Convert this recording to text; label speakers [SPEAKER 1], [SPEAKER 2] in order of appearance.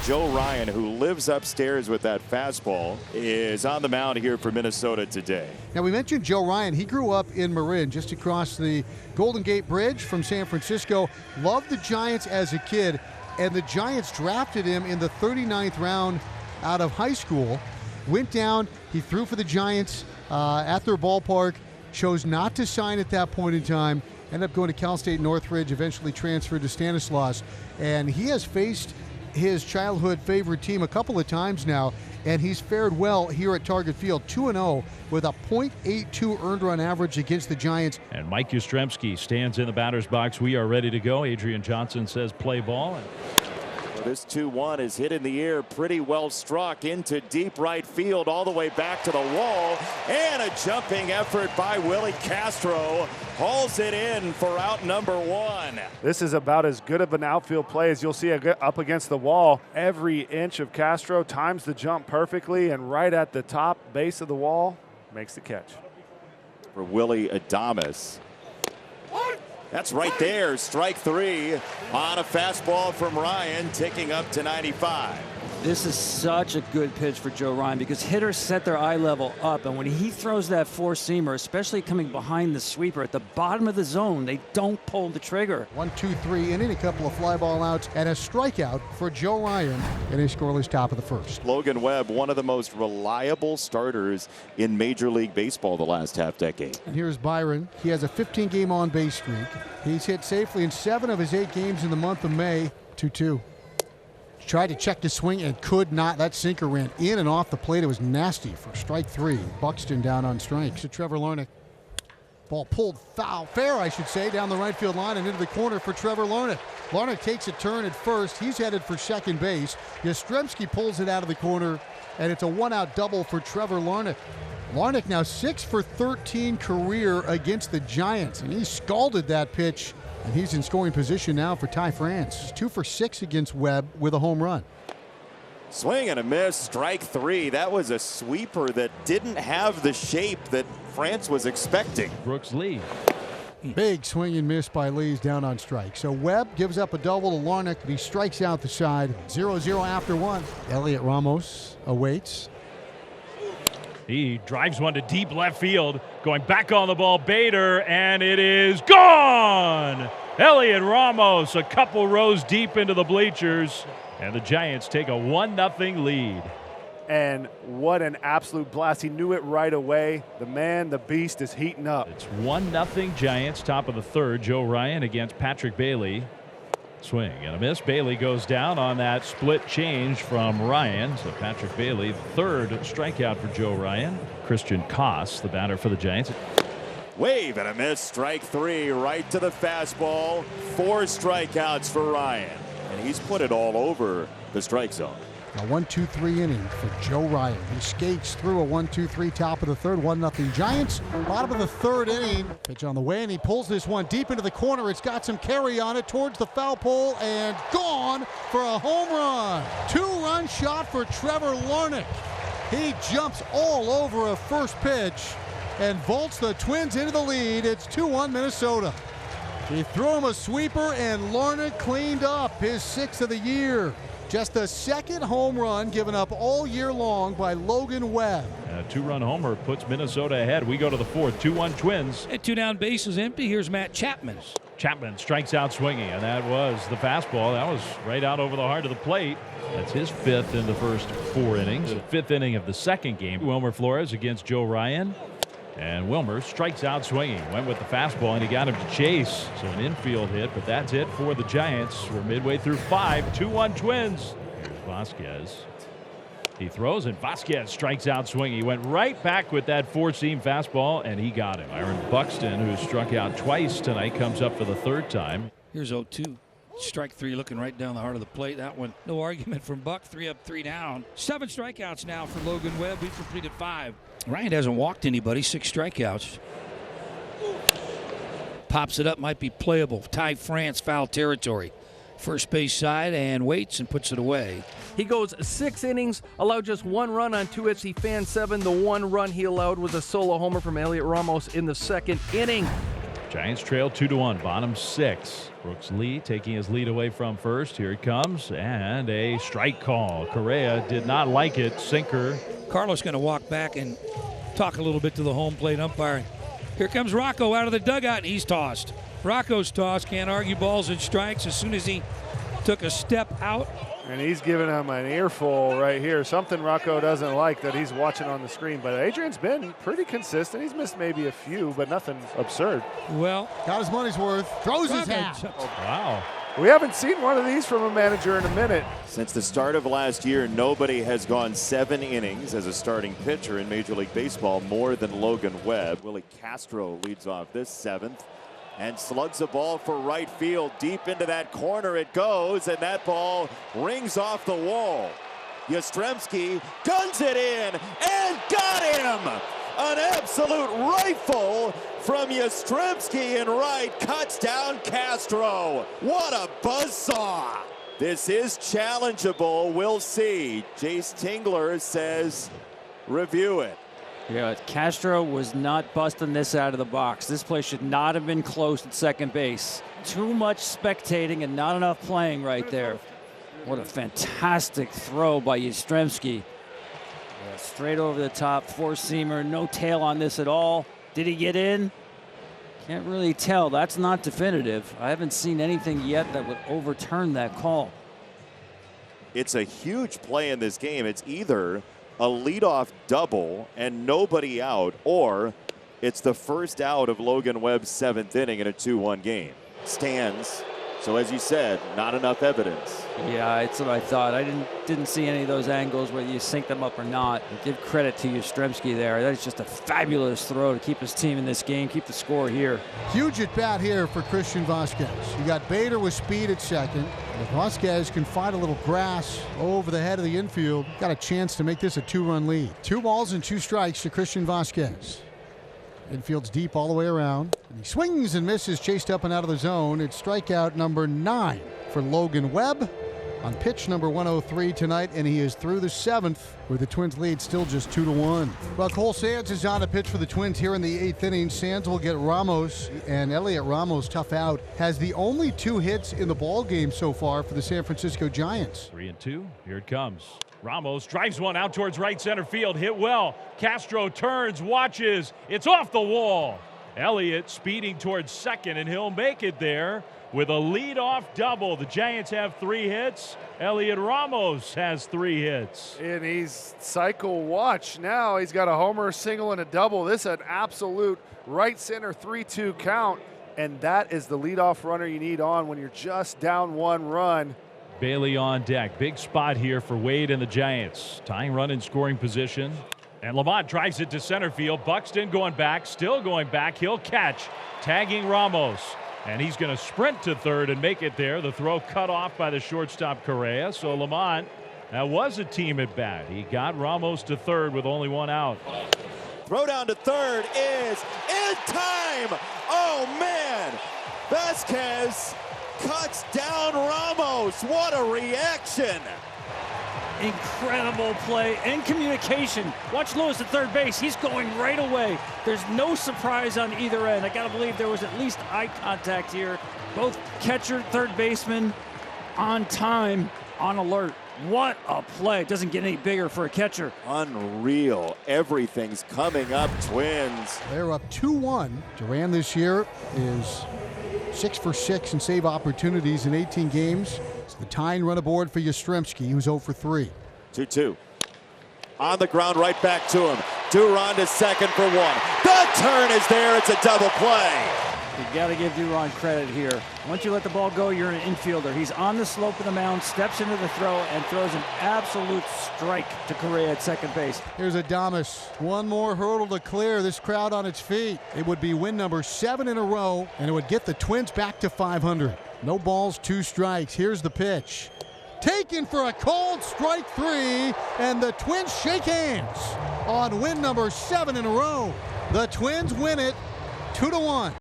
[SPEAKER 1] Joe Ryan, who lives upstairs with that fastball, is on the mound here for Minnesota today.
[SPEAKER 2] Now, we mentioned Joe Ryan. He grew up in Marin, just across the Golden Gate Bridge from San Francisco. Loved the Giants as a kid, and the Giants drafted him in the 39th round out of high school. Went down, he threw for the Giants at their ballpark, chose not to sign at that point in time, ended up going to Cal State Northridge, eventually transferred to Stanislaus, and he has faced his childhood favorite team a couple of times now, and he's fared well here at Target Field, 2-0 with a .82 earned run average against the Giants.
[SPEAKER 3] And Mike Yastrzemski stands in the batter's box. We are ready to go. Adrian Johnson says play ball.
[SPEAKER 1] This 2-1 is hit in the air, pretty well struck into deep right field, all the way back to the wall, and a jumping effort by Willie Castro hauls it in for out number 1.
[SPEAKER 4] This is about as good of an outfield play as you'll see up against the wall. Every inch of Castro times the jump perfectly, and right at the top base of the wall makes the catch.
[SPEAKER 1] For Willie Adames. That's right there, strike 3 on a fastball from Ryan, ticking up to 95.
[SPEAKER 5] This is such a good pitch for Joe Ryan because hitters set their eye level up, and when he throws that four-seamer, especially coming behind the sweeper at the bottom of the zone, they don't pull the trigger.
[SPEAKER 2] 1-2-3 inning, a couple of fly ball outs, and a strikeout for Joe Ryan in a scoreless top of the first.
[SPEAKER 1] Logan Webb, one of the most reliable starters in Major League Baseball the last half-decade.
[SPEAKER 2] And here's Byron. He has a 15-game on-base streak. He's hit safely in 7 of his 8 games in the month of May. 2-2. Tried to check the swing and could not. That sinker ran in and off the plate. It was nasty for strike 3. Buxton down on strikes. To Trevor Larnach. Ball pulled foul, fair I should say, down the right field line and into the corner for Trevor Larnach. Larnach takes a turn at first. He's headed for second base. Yastrzemski pulls it out of the corner, and it's a 1-out double for Trevor Larnach. Larnach now 6 for 13 career against the Giants, and he scalded that pitch. And he's in scoring position now for Ty France. 2 for 6 against Webb with a home run.
[SPEAKER 1] Swing and a miss, strike 3. That was a sweeper that didn't have the shape that France was expecting.
[SPEAKER 3] Brooks Lee.
[SPEAKER 2] Big swing and miss by Lee's down on strike. So Webb gives up a double to Larnach. He strikes out the side. 0-0 after 1. Elliot Ramos awaits.
[SPEAKER 3] He drives one to deep left field. Going back on the ball, Bader, and it is gone! Elliot Ramos a couple rows deep into the bleachers, and the Giants take a 1-0 lead.
[SPEAKER 4] And what an absolute blast. He knew it right away. The man, the beast, is heating up.
[SPEAKER 3] It's 1-0 Giants, top of the third. Joe Ryan against Patrick Bailey. Swing and a miss. Bailey goes down on that split change from Ryan. So Patrick Bailey, third strikeout for Joe Ryan. Christian Koss, the batter for the Giants.
[SPEAKER 1] Wave and a miss, strike 3 right to the fastball. 4 strikeouts for Ryan, and he's put it all over the strike zone.
[SPEAKER 2] A 1-2-3 inning for Joe Ryan. He skates through a 1-2-3 top of the third. 1-0 Giants. Bottom of the third inning. Pitch on the way, and he pulls this one deep into the corner. It's got some carry on it towards the foul pole, and gone for a home run. 2-run shot for Trevor Larnach. He jumps all over a first pitch and vaults the Twins into the lead. It's 2-1 Minnesota. He threw him a sweeper, and Larnach cleaned up his 6th of the year. Just the second home run given up all year long by Logan Webb.
[SPEAKER 3] A 2-run homer puts Minnesota ahead. We go to the fourth. 2-1 Twins.
[SPEAKER 6] At 2 down, base is empty. Here's Matt Chapman.
[SPEAKER 3] Chapman strikes out swinging, and that was the fastball. That was right out over the heart of the plate. That's his 5th in the first 4 innings. The 5th inning of the second game. Wilmer Flores against Joe Ryan. And Wilmer strikes out swinging. Went with the fastball, and he got him to chase. So an infield hit, but that's it for the Giants. We're midway through 5. 2-1 Twins. Here's Vasquez. He throws, and Vasquez strikes out swinging. He went right back with that 4-seam fastball, and he got him. Aaron Buxton, who struck out twice tonight, comes up for the 3rd time.
[SPEAKER 6] Here's 0-2. Strike 3 looking right down the heart of the plate. That one, no argument from Buck. 3 up, 3 down. 7 strikeouts now for Logan Webb. We've completed 5. Ryan hasn't walked anybody. 6 strikeouts. Pops it up, might be playable. Ty France, foul territory. First base side, and waits and puts it away.
[SPEAKER 7] He goes 6 innings, allowed just 1 run on 2 hits. He fanned 7. The 1 run he allowed was a solo homer from Elliot Ramos in the 2nd inning.
[SPEAKER 3] Giants trail 2-1, bottom 6. Brooks Lee taking his lead away from first. Here it comes, and a strike call. Correa did not like it. Sinker.
[SPEAKER 6] Carlos going to walk back and talk a little bit to the home plate umpire. Here comes Rocco out of the dugout, and he's tossed. Rocco's tossed. Can't argue balls and strikes. As soon as he took a step out.
[SPEAKER 4] And he's giving him an earful right here. Something Rocco doesn't like that he's watching on the screen. But Adrian's been pretty consistent. He's missed maybe a few, but nothing absurd.
[SPEAKER 6] Well,
[SPEAKER 2] got his money's worth. Throws his hat.
[SPEAKER 3] Wow.
[SPEAKER 4] We haven't seen one of these from a manager in a minute.
[SPEAKER 1] Since the start of last year, nobody has gone 7 innings as a starting pitcher in Major League Baseball more than Logan Webb. Willie Castro leads off this 7th and slugs a ball for right field. Deep into that corner it goes, and that ball rings off the wall. Yastrzemski guns it in and got him! An absolute rifle from Yastrzemski in right, cuts down Castro. What a buzzsaw! This is challengeable. We'll see. Jace Tingler says review it.
[SPEAKER 5] Yeah, Castro was not busting this out of the box. This play should not have been close at second base. Too much spectating and not enough playing right there. What a fantastic throw by Yastrzemski. Straight over the top, four-seamer, no tail on this at all. Did he get in? Can't really tell. That's not definitive. I haven't seen anything yet that would overturn that call.
[SPEAKER 1] It's a huge play in this game. It's either a leadoff double and nobody out, or it's the first out of Logan Webb's 7th inning in a 2-1 game. Stands. So as you said, not enough evidence.
[SPEAKER 5] Yeah, it's what I thought. I didn't see any of those angles, whether you sync them up or not. And give credit to Yastrzemski there. That is just a fabulous throw to keep his team in this game, keep the score here.
[SPEAKER 2] Huge at bat here for Christian Vasquez. You got Bader with speed at second. If Vasquez can find a little grass over the head of the infield, got a chance to make this a 2-run lead. 2 balls and 2 strikes to Christian Vasquez. Infield's deep all the way around. And he swings and misses, chased up and out of the zone. It's strikeout number 9 for Logan Webb on pitch number 103 tonight, and he is through the 7th, where the Twins lead still just 2-1. Well, Cole Sands is on to pitch for the Twins here in the 8th inning. Sands will get Ramos, and Elliot Ramos, tough out, has the only 2 hits in the ball game so far for the San Francisco Giants.
[SPEAKER 3] 3-2. Here it comes. Ramos drives one out towards right center field. Hit well. Castro turns, watches. It's off the wall. Elliott speeding towards second, and he'll make it there with a leadoff double. The Giants have 3 hits. Elliot Ramos has 3 hits.
[SPEAKER 4] And he's cycle watch now. He's got a homer, a single, and a double. This is an absolute right center 3-2 count. And that is the leadoff runner you need on when you're just down 1 run.
[SPEAKER 3] Bailey on deck. Big spot here for Wade and the Giants. Tying run in scoring position. And Lamont drives it to center field. Buxton going back, still going back. He'll catch, tagging Ramos. And he's going to sprint to third and make it there. The throw cut off by the shortstop Correa. So Lamont, that was a team at bat. He got Ramos to third with only 1 out.
[SPEAKER 1] Throw down to third is in time. Oh, man. Vasquez cuts down Ramos. What a reaction.
[SPEAKER 5] Incredible play and communication. Watch Lewis at third base. He's going right away. There's no surprise on either end. I got to believe there was at least eye contact here. Both catcher, third baseman on time, on alert. What a play. It doesn't get any bigger for a catcher.
[SPEAKER 1] Unreal. Everything's coming up, Twins.
[SPEAKER 2] They're up 2-1. Duran this year is 6 for 6 in save opportunities in 18 games. It's the tying run aboard for Yastrzemski, who's 0 for 3.
[SPEAKER 1] 2-2. On the ground, right back to him. Duran to second for 1. The turn is there. It's a double play.
[SPEAKER 5] You got to give Duran credit here. Once you let the ball go, you're an infielder. He's on the slope of the mound, steps into the throw, and throws an absolute strike to Correa at second base.
[SPEAKER 2] Here's Adames. 1 more hurdle to clear. This crowd on its feet. It would be win number 7 in a row, and it would get the Twins back to 500. No balls, 2 strikes. Here's the pitch. Taken for a cold strike 3, and the Twins shake hands on win number 7 in a row. The Twins win it 2-1.